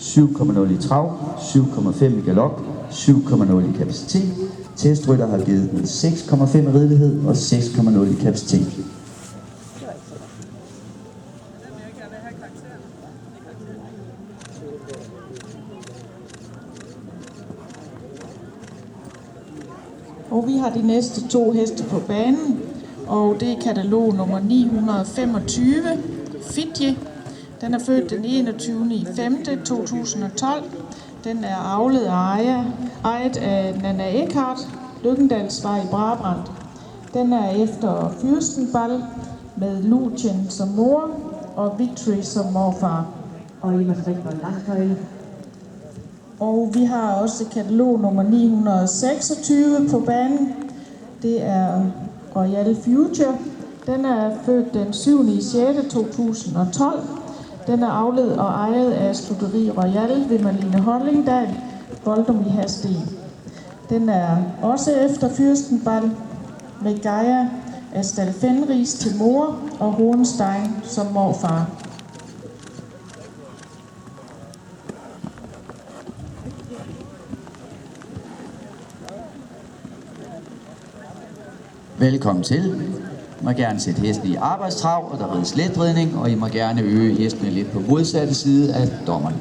7,0 i trav, 7,5 i galop, 7,0 i kapacitet. Testrytter har givet den 6,5 i ridelighed og 6,0 i kapacitet. Og vi har de næste 2 heste på banen, og det er katalog nummer 925, Fidji. Den er født den 21.5.2012. Den er avlet og ejet af Nana Eckhart, Lykkendalsvej i Brabrand. Den er efter Fyrstenball med Lutjen som mor og Victory som morfar. Og I må strikke på en langtøjle. Og vi har også katalog nummer 926 på banen. Det er Royal Future. Den er født den 7.6.2012. Den er avlet og ejet af Studeri Royal ved Marlene Hollingdal, Boldum i Hadsten. Den er også efter Fyrstenball med Gaia af Stal Fenris til mor og Hohenstein som morfar. Velkommen til. I må gerne sætte hesten i arbejdstrav, og der rides letridning, og I må gerne øge hestene lidt på modsatte side af dommerne.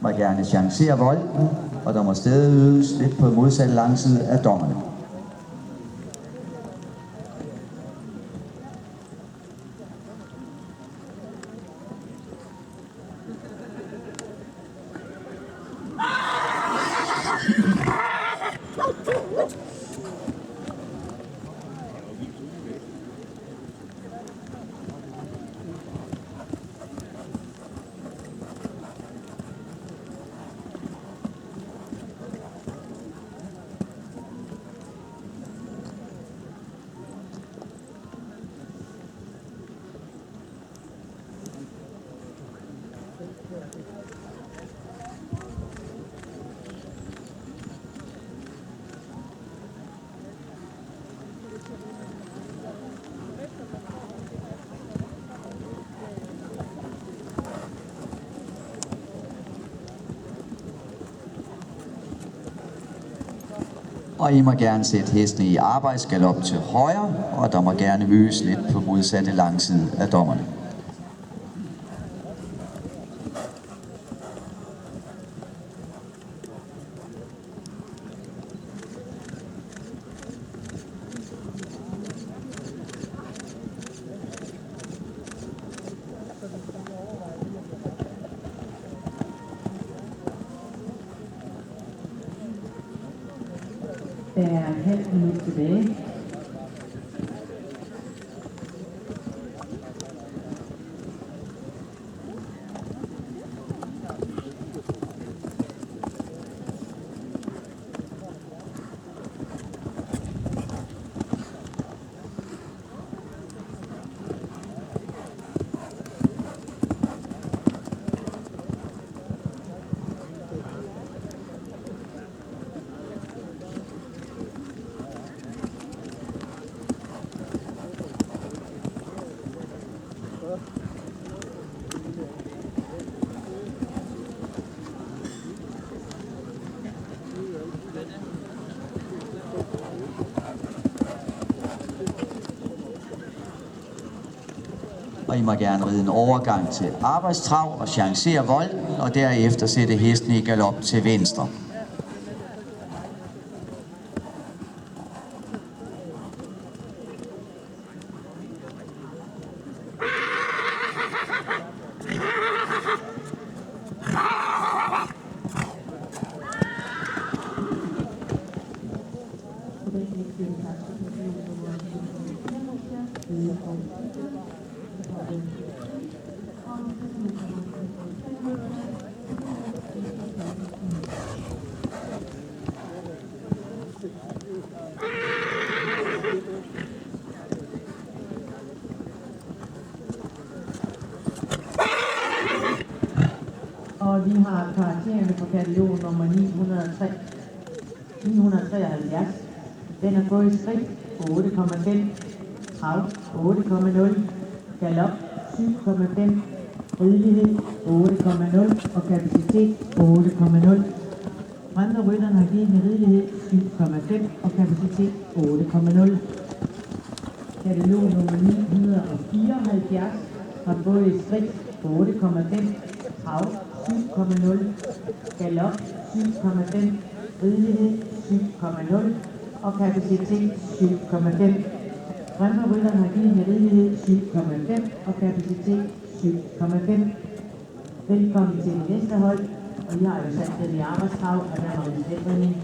Må gerne chancere volden, og der må stadig ydes lidt på modsatte langside af dommerne. Og I må gerne sætte hestene i arbejdsgalop til højre, og der må gerne øges lidt på modsatte langside af dommerne. Der er en halv minut tilbage. Og I må gerne ride en overgang til arbejdstrav og chancere volden, og derefter sætte hesten i galop til venstre. Og vi har karaktererne på katalog nummer 973. Den er gået i skridt 8,5, trav 8,0, galop 7,5, ridelighed 8,0 og kapacitet 8,0. Andre rytterne har givet en ridelighed 7,5 og kapacitet 8,0. Katalog nummer 974 har gået i skridt 8,5, trav 7,0, galop 7,5, ridelighed 7,0 og kapacitet 7,5. Bremmerrytterne har givet en ridelighed 7,5 og kapacitet 7,5. Velkommen til det næste hold, og jeg har jo sat den i arbejdstrav af Danmarks Stændring.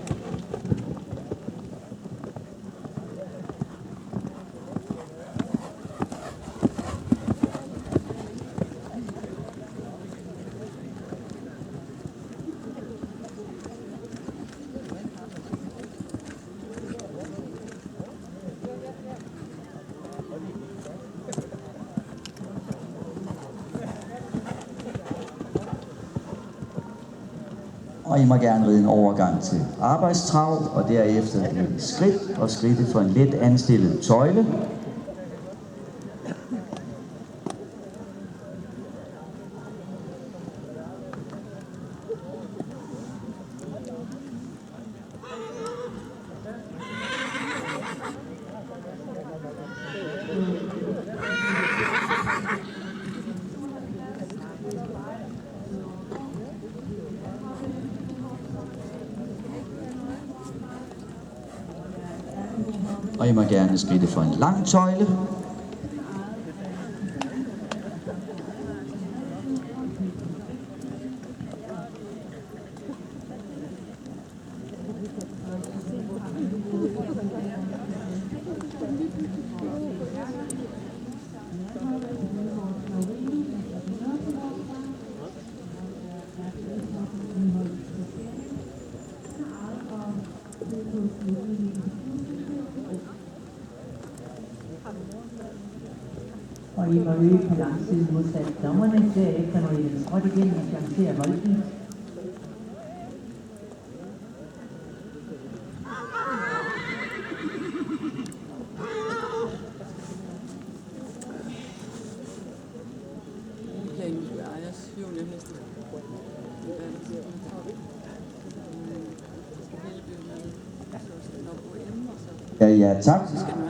Og I må gerne ride en overgang til arbejdstrav, og derefter et skridt og skridte for en let anstillet tøjle. Og I må gerne skridte for en lang tøjle. Og I må øge på langsiden modsat dommerne, derefter må I den skråt igen og chancere volden. Ja, tak.